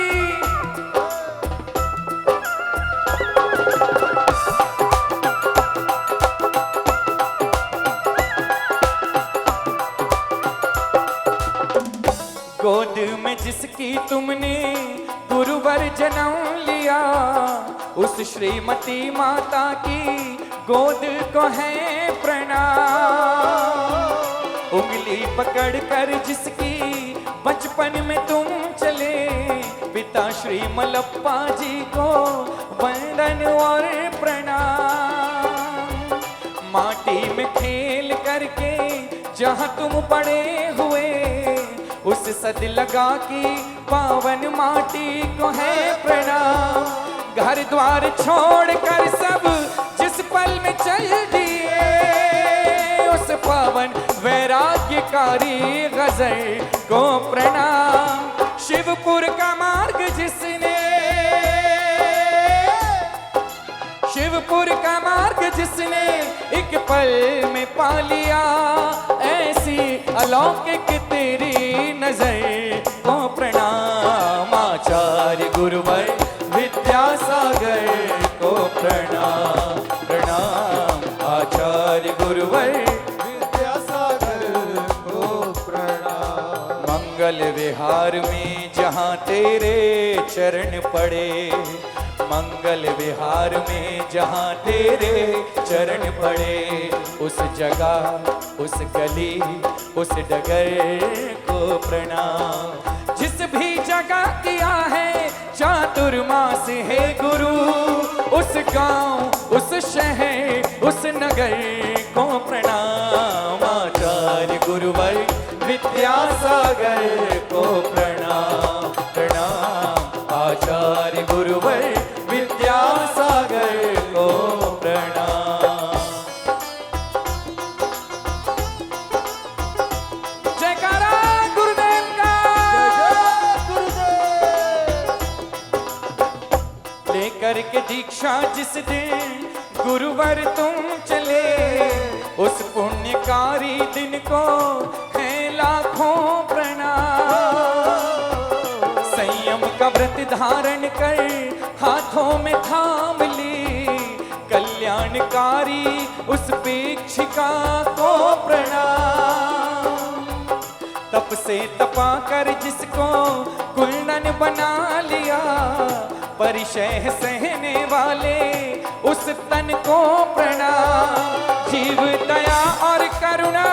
गोद में जिसकी तुमने गुरुवर जन्म लिया, उस श्रीमती माता की गोद को है प्रणाम। उंगली पकड़ कर जिसकी बचपन में तुम चले, पिता श्री मलप्पा जी को वंदन और प्रणाम। माटी में खेल करके जहाँ तुम पड़े हुए, उस सद लगा की पावन माटी को है प्रणाम। घर द्वार छोड़ कर सब जिस पल में चल दिए, उस पावन वैराग्यकारी गजर को प्रणाम। शिवपुर का मार्ग जिसने, शिवपुर का मार्ग जिसने एक पल में पा लिया, ऐसी अलौकिक तेरी नजर को प्रणाम। आचार्य गुरुवर विद्यासागर को प्रणाम प्रणाम। आचार्य गुरुवर विद्यासागर को प्रणाम। मंगल विहार में जहाँ तेरे चरण पड़े, मंगल विहार में जहाँ तेरे चरण पड़े, उस जगह उस गली उस डगर को प्रणाम। जिस भी जगह किया है चातुर्मास है गुरु, उस गांव उस शहर उस नगर को प्रणाम। आचार्य गुरुवर विद्यासागर को प्रणाम प्रणाम। आचार्य गुरुवर विद्यासागर को प्रणाम। जयकारा गुरुदेव का। लेकर के दीक्षा जिस दिन गुरुवर तुम चले, उस पुण्यकारी दिन को है लाखों प्रणाम। संयम का व्रत धारण कर हाथों में थाम ली, कल्याणकारी उस पेक्षिका को प्रणाम। तप से तपा कर जिसको कुंदन बना लिया, परिशय सहने वाले उस तन को प्रणाम। जीव दया और करुणा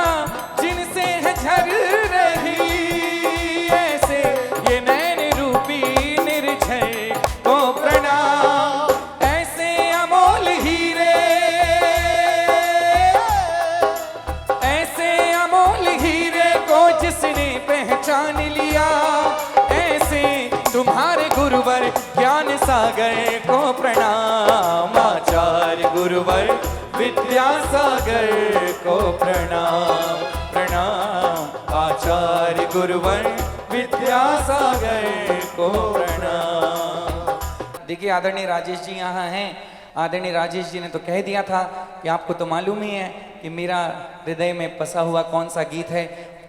जिनसे है झर रही, ऐसे ये नैन रूपी निर्झर को प्रणाम। ऐसे अमोल हीरे, ऐसे अमोल हीरे को जिसने पहचान लिया, ऐसे तुम्हारे गुरुवर ज्ञान सागर को प्रणाम। आचार्य गुरुवर विद्यासागर को प्रणाम प्रणाम। आचार्य गुरुवर विद्यासागर को प्रणाम। देखिए आदरणीय राजेश जी यहाँ हैं। आदरणीय राजेश जी ने तो कह दिया था कि आपको तो मालूम ही है कि मेरा हृदय में बसा हुआ कौन सा गीत है।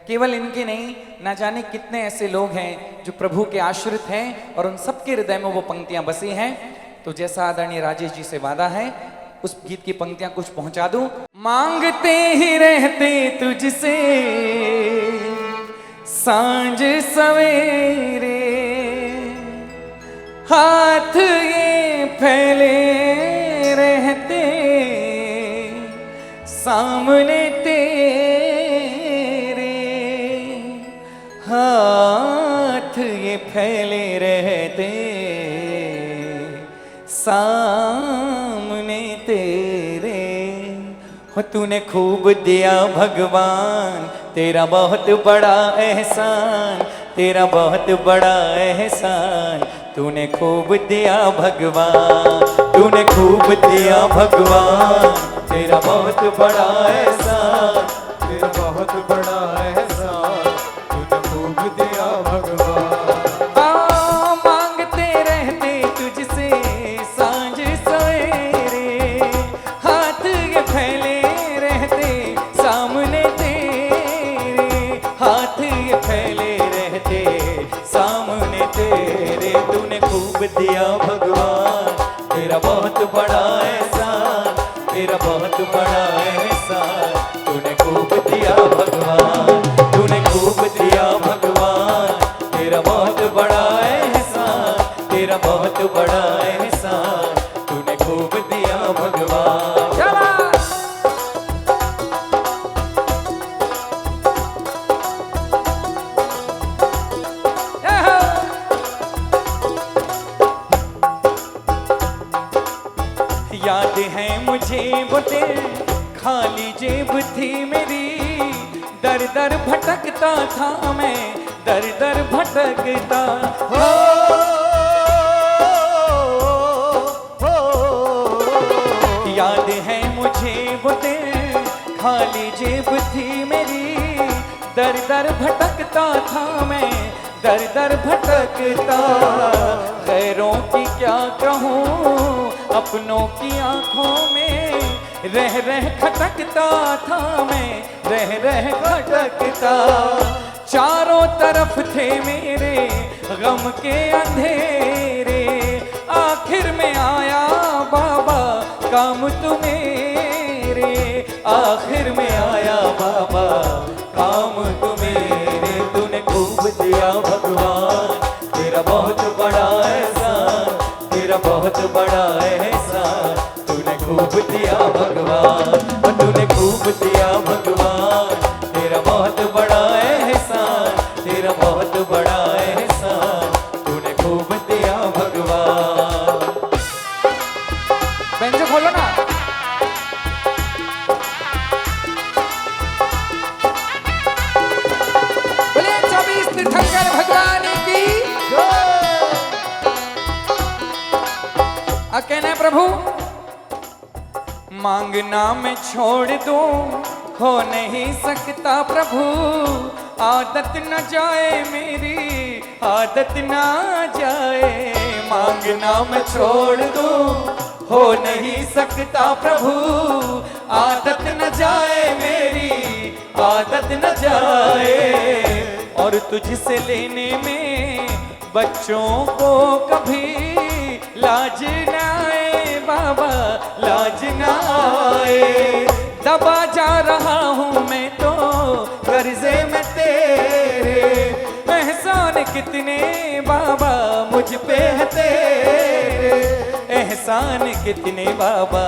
केवल इनके नहीं, ना जाने कितने ऐसे लोग हैं जो प्रभु के आश्रित हैं और उन सबके हृदय में वो पंक्तियां बसी हैं। तो जैसा आदरणीय राजेश जी से वादा है, उस गीत की पंक्तियां कुछ पहुंचा दूं। मांगते ही रहते तुझसे सांझ सवेरे, हाथ ये फैले रहते सामने तेरे, हाथ ये फैले रहते सामने तेरे। तूने खूब दिया भगवान, तेरा बहुत बड़ा एहसान, तेरा बहुत बड़ा एहसान, तूने खूब दिया भगवान, तूने खूब दिया भगवान, तेरा बहुत बड़ा एहसान, तेरा बहुत बड़ा एहसान, तूने खूब दिया भगवान। मांगते रहते तुझसे सांझ सवेरे, हाथ ये फैले रहते सामने तेरे, हाथ ये फैले रहते सामने तेरे, तूने खूब दिया भगवान, तेरा बहुत बड़ा एहसान, तेरा बहुत बड़ा एहसान, तूने खूब दिया भगवान, तूने खूब दिया भगवान, तेरा बहुत बड़ा एहसान, तेरा बहुत बड़ा एहसान, तूने खूब दिया भगवान। याद है मुझे वो दिन खाली जेब थी मेरी, दर दर भटकता था मैं, दर दर भटकता याद है मुझे वो दिन खाली जेब थी मेरी, दर दर भटकता था मैं, दर दर भटकता, गैरों की क्या कहूँ अपनों की आंखों में, रह रह खटकता था मैं, रह रह खटकता, चारों तरफ थे मेरे गम के अंधेरे, आखिर में आया बाबा काम तुम्हेरे, आखिर में आया बाबा काम तुम्हेरे, तूने खूब दिया भगवान, तेरा बहुत बड़ा एहसान, तेरा बहुत बड़ा एहसान, तूने खूब दिया भगवान, तूने खूब दिया भगवान, तेरा बहुत बड़ा एहसान, तेरा बहुत बड़ा एहसान, तूने खूब दिया भगवान। बेंचो खोलो ना। बोले 24 तीर्थंकर भगवान की। कहना प्रभु मांगना मैं छोड़ दूं, हो नहीं सकता प्रभु, आदत न जाए मेरी, आदत न जाए, मांगना मैं छोड़ दूं, हो नहीं सकता प्रभु, आदत न जाए मेरी, आदत न जाए, और तुझसे लेने में बच्चों को कभी लाज न आए बाबा, लाज न आए, दबा जा रहा हूँ मैं तो कर्जे में तेरे, एहसान कितने बाबा मुझ पे है तेरे, एहसान कितने बाबा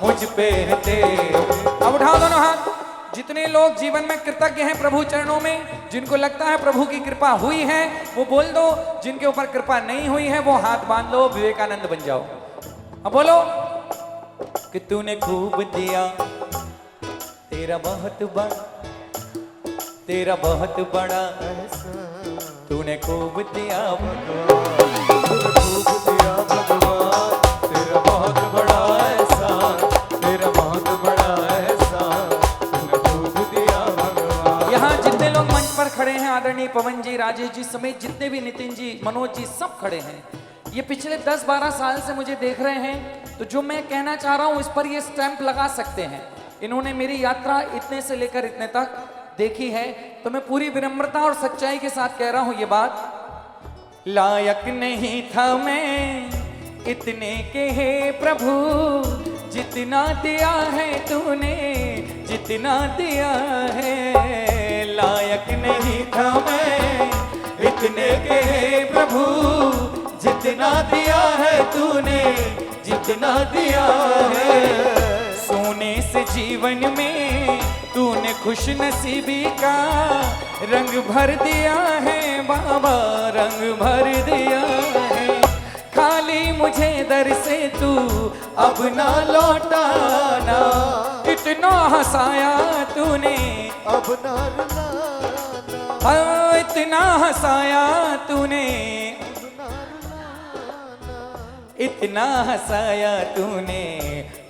मुझ पे है तेरे। अब उठाओ दोनों हाथ। जितने लोग जीवन में कृतज्ञ हैं प्रभु चरणों में, जिनको लगता है प्रभु की कृपा हुई है वो बोल दो, जिनके ऊपर कृपा नहीं हुई है वो हाथ बांध लो, विवेकानंद बन जाओ। अब बोलो कि तूने खूब दिया, तेरा बहुत बड़ा, तेरा बहुत बड़ा, तूने खूब दिया भगवान, तूने खूब दिया भगवान, तेरा बहुत बड़ा एहसान, तेरा बहुत बड़ा एहसान, तूने खूब दिया भगवान। यहाँ जितने लोग मंच पर खड़े हैं, आदरणीय पवन जी, राजेश जी समेत जितने भी, नितिन जी, मनोज जी, सब खड़े हैं, ये पिछले 10-12 साल से मुझे देख रहे हैं, तो जो मैं कहना चाह रहा हूं इस पर ये स्टैंप लगा सकते हैं। इन्होंने मेरी यात्रा इतने से लेकर इतने तक देखी है, तो मैं पूरी विनम्रता और सच्चाई के साथ कह रहा हूं ये बात। लायक नहीं था मैं इतने के हे प्रभु, जितना दिया है तूने, जितना दिया है, लायक नहीं था मैं इतने के हे प्रभु, जितना दिया है तूने, जितना दिया है, सोने से जीवन में तूने खुश नसीबी का रंग भर दिया है बाबा, रंग भर दिया है, खाली मुझे दर से तू अब ना लौटाना, इट इतना हंसाया तूने, अब ना रुलाना, हाँ इतना हंसाया तूने, इतना हंसाया तूने,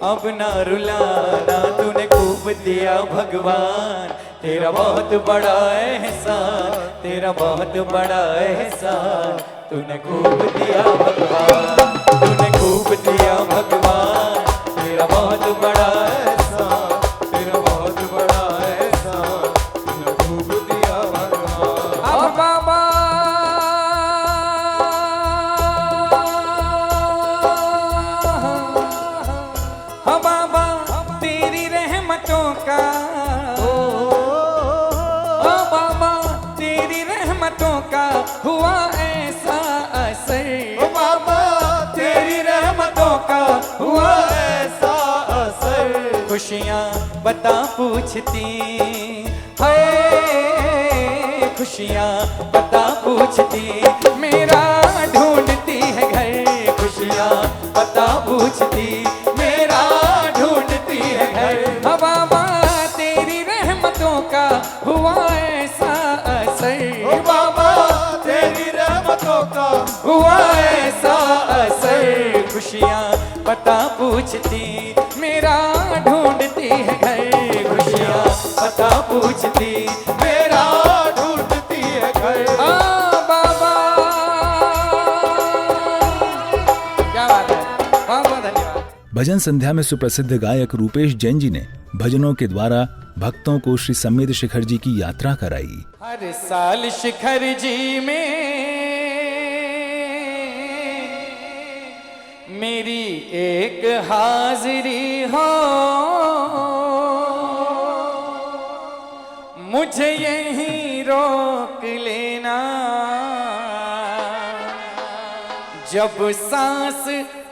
अब ना रुलाना। तूने खूब दिया भगवान, तेरा बहुत बड़ा एहसान, तेरा बहुत बड़ा एहसान। तूने खूब दिया भगवान, तूने खूब दिया भगवान, तेरा बहुत बड़ा एहसान, तेरा बहुत बड़ा एहसान। तूने खूब दिया भगवान। अब बाबा हाँ बाबा तेरी रहमतों का, हाँ बाबा तेरी रहमतों का हुआ ऐसा असर, बाबा तेरी रहमतों का हुआ ऐसा असर। खुशियाँ बता पूछती है, खुशियाँ बता पूछती, मेरा ढूंढती है घर। खुशियाँ बता पूछती, मेरा ढूंढती है घर। हाँ बाबा तेरी रहमतों का हुआ ऐसा असर, बाबा तेरी रहमतों का हुआ ऐसा असर। खुशियाँ बता पूछती, मेरा ढूंढती है घर। खुशियाँ बता पूछती, मेरा ढूंढती है घर। बाबा क्या बात है, बहुत बहुत धन्यवाद। भजन संध्या में सुप्रसिद्ध गायक रूपेश जैन जी ने भजनों के द्वारा भक्तों को श्री समेत शिखर जी की यात्रा कराई। हर साल शिखर जी में मेरी एक हाजिरी हो, मुझे यहीं रोक लेना, जब सांस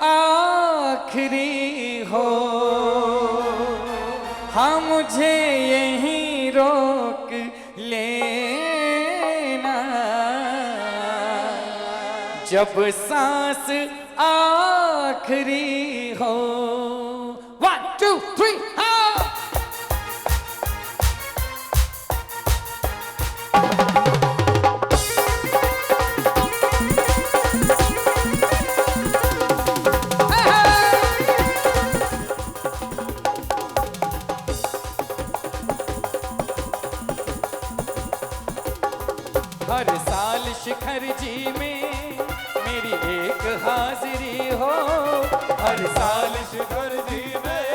आखिरी हो। हाँ मुझे यहीं रोक लेना, जब सांस आखिरी हो। 1 2 3 हाँ। हर साल शिखर जी में मेरी एक हाजिरी हो, हर साल शिखर जी में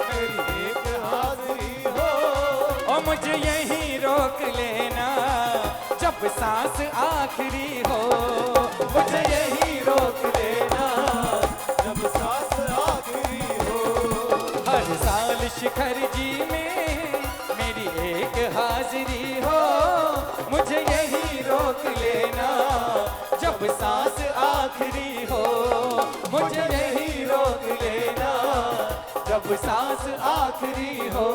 मेरी एक हाजिरी हो। और मुझे यहीं रोक लेना, जब सांस आखिरी हो। मुझे यहीं रोक लेना, जब सांस आखिरी हो। हर साल शिखर जी में मेरी एक हाजिरी हो, मुझे यहीं रोक लेना, जब सांस आखिरी हो। मुझे यहीं रोक लेना, जब सांस आखिरी हो।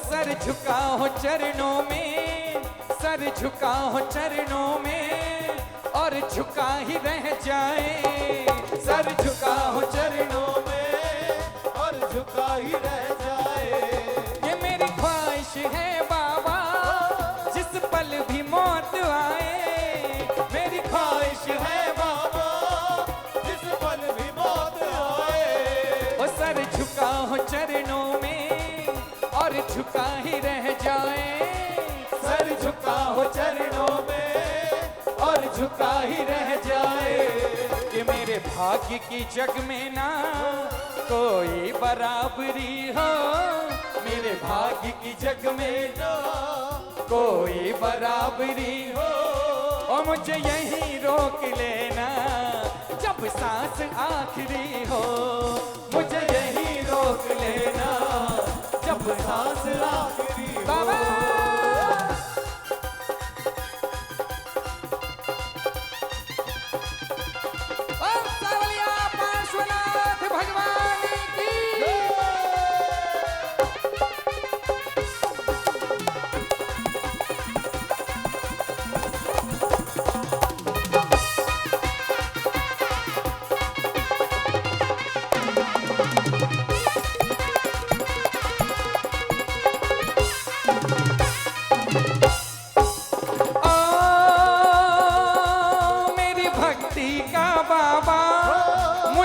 सर झुका हो चरणों में, सर झुका हो चरणों में, और झुका ही रह जाए। सर झुका हो चरणों में, और झुका ही रह जाए। ये मेरी ख्वाहिश है बाबा, जिस पल भी मौत आए। मेरी ख्वाहिश है बाबा, जिस पल भी मौत आए। वो सर झुका हो चरणों में, और झुका ही रह जाए। सर झुका हो चरणों में, और झुका ही रह जाए। कि मेरे भाग्य की जग में ना कोई बराबरी हो, मेरे भाग्य की जग में ना कोई बराबरी हो। और मुझे यहीं रोक लेना, जब सांस आखिरी हो। मुझे यहीं रोक लेना, जब सांस आखिरी हो। बाबा ओम सावलिया पार्श्वनाथ भगवान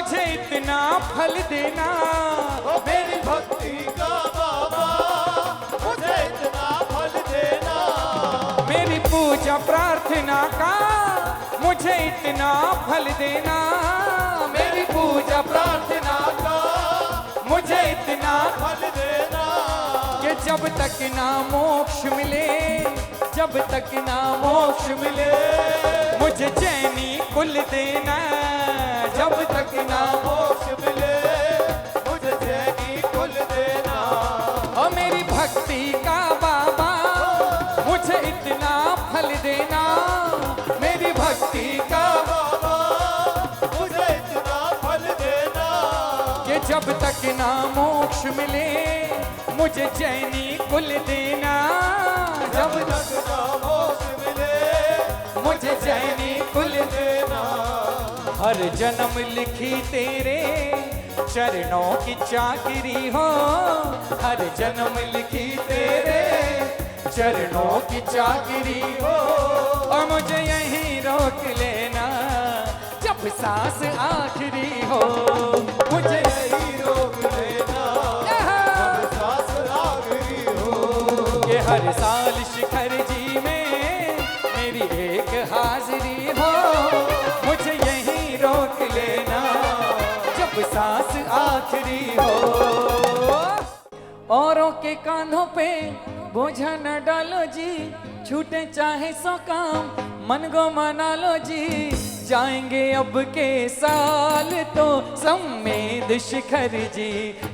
मुझे इतना फल देना, मेरी भक्ति का बाबा मुझे इतना फल देना, मेरी पूजा प्रार्थना का मुझे इतना फल देना, मेरी पूजा प्रार्थना का मुझे इतना फल देना, कि जब तक ना मोक्ष मिले, जब तक ना मोक्ष मिले, मुझे चैनी कुल देना, जब तक ना मोक्ष मिले मुझे चैनी कुल देना, और मेरी भक्ति का बाबा मुझे इतना फल देना, मेरी भक्ति का बाबा मुझे इतना फल देना, कि जब तक ना मोक्ष मिले मुझे चैनी कुल देना, जब तक ना मोक्ष मिले मुझे चैनी कुल देना, हर जन्म लिखी तेरे चरणों की चाकरी हो, हर जन्म लिखी तेरे चरणों की चाकरी हो, और मुझे यहीं रोक लेना जब सांस आखिरी हो, मुझे यहीं रोक लेना जब सांस आखिरी हो, कि हर साल शिखर जी में मेरी एक हाजिरी हो, मुझे यहीं रोक लेना जब सांस आखिरी हो, औरों के कांधों पे बोझा न डालो जी, छूटे चाहे सो काम मन को मना लो जी, जाएंगे अब के साल तो सम्मेद शिखर जी,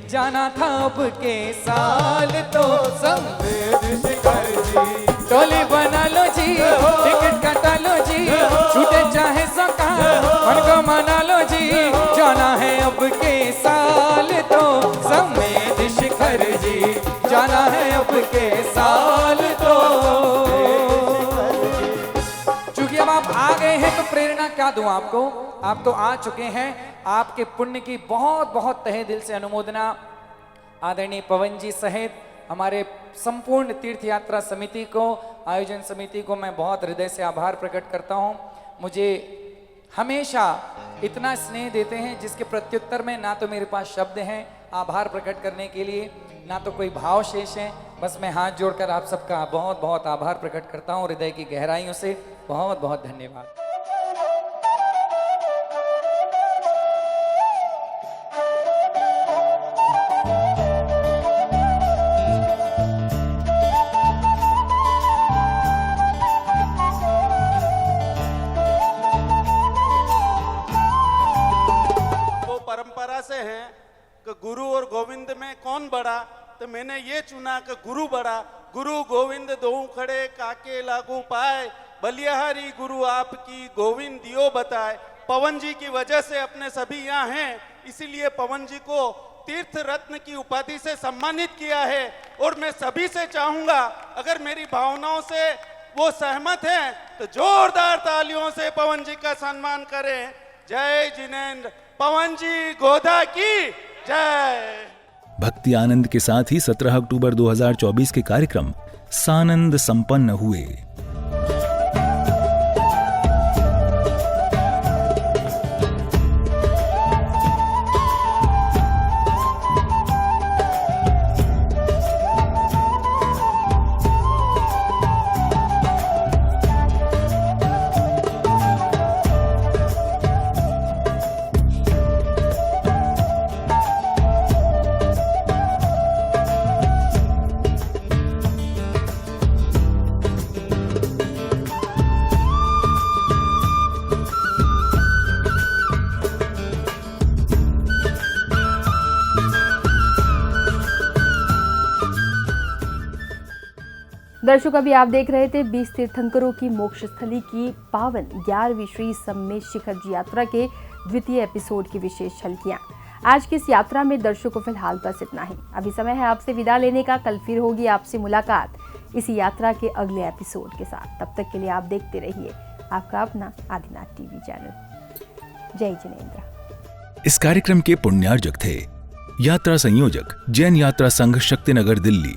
जाना था अब के साल तो सम्मेद शिखर जी, टोली बना लो जी, टिकट कटा लो जी, छूटे चाहे सका मन को मना लो जी, जाना है अब के साल तो सम्मेद शिखर जी, जाना है अब के साल तो। चूंकि अब आप आ गए हैं तो प्रेरणा क्या दूं आपको, आप तो आ चुके हैं, आपके पुण्य की बहुत बहुत तहे दिल से अनुमोदना आदरणीय पवन जी सहित हमारे संपूर्ण तीर्थ यात्रा समिति को, आयोजन समिति को मैं बहुत हृदय से आभार प्रकट करता हूं। मुझे हमेशा इतना स्नेह देते हैं जिसके प्रत्युत्तर में ना तो मेरे पास शब्द हैं आभार प्रकट करने के लिए, ना तो कोई भाव शेष है। बस मैं हाथ जोड़कर आप सबका बहुत बहुत आभार प्रकट करता हूं हृदय की गहराइयों से। बहुत बहुत धन्यवाद। परंपरा से हैं कि गुरु और गोविंद में कौन बड़ा, तो मैंने ये चुना कि गुरु बड़ा। गुरु गोविंद दोऊ खड़े काके लागू पाए, बलिहारी गुरु आपकी गोविंद दियो बताए। पवन जी की वजह से अपने सभी यहाँ हैं, इसीलिए पवन जी को तीर्थ रत्न की उपाधि से सम्मानित किया है। और मैं सभी से चाहूंगा, अगर मेरी भावनाओं से वो सहमत हैं तो जोरदार तालियों से पवन जी का सम्मान करें। जय जिनेंद्र, पवन जी गोधा की जय। भक्ति आनंद के साथ ही 17 अक्टूबर 2024 के कार्यक्रम सानंद संपन्न हुए। दर्शक, अभी आप देख रहे थे 20 तीर्थंकरों की मोक्ष स्थली की पावन 11वीं श्री सम्मेद शिखर जी यात्रा के द्वितीय एपिसोड की विशेष झलकियां। आज की इस यात्रा में दर्शकों फिलहाल बस इतना ही। अभी समय है आपसे विदा लेने का। कल फिर होगी आपसे मुलाकात इसी यात्रा के अगले एपिसोड के साथ। तब तक के लिए आप देखते रहिए आपका अपना आदिनाथ टीवी चैनल। जय जिनेंद्र। इस कार्यक्रम के पुण्यार्जक थे यात्रा संयोजक जैन यात्रा संघ शक्तिनगर दिल्ली,